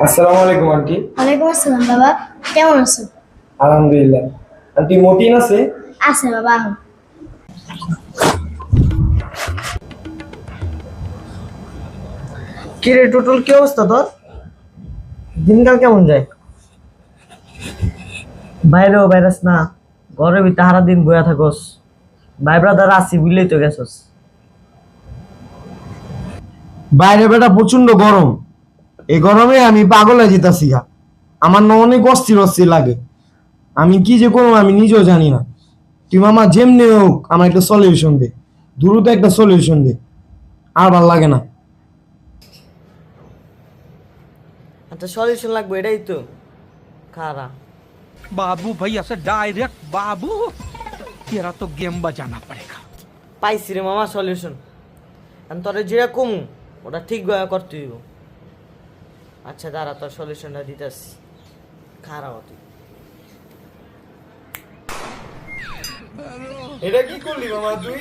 আসসালামু আলাইকুম আন্টি। ওয়ালাইকুম আসসালাম বাবা, কেমন আছো? আলহামদুলিল্লাহ। আন্টি মতিন আছে? আছে বাবা, আহো। কি রে টোটাল কি অবস্থা তোর? দিনকাল কেমন যায়? বাইরেও বাইরাস না, ঘরের ভিতরে সারা দিন বইয়া থাকস। ভাই ব্রাদার আসি বুঝলেই তো গেছস। বাইরে বেটা প্রচন্ড গরম। এই গরমে আমি পাগল হয়ে যেতেছি গা। আমার না অনেক অস্থির অস্থির লাগে। আমি কি যে করবো আমি নিজেও জানি না। তুই মামা যেমনি হোক আমার একটা সলিউশন দে, দ্রুত একটা সলিউশন দে। আর ভাল লাগে না। একটা সলিউশন লাগবে, এটাই তো খারা। बाबू भाई ऐसे डायरेक्ट बाबू तेरा तो गेम बजाना पड़ेगा। পাইছি রে মামা সলিউশন। তোরে যেটা কমু ওটা ঠিকভাবে করতে হইব। আচ্ছা দাঁড়া, তোর সলিউশনটা দিতেছি, খারাপ তুই। এটা কি করলি মামা তুই?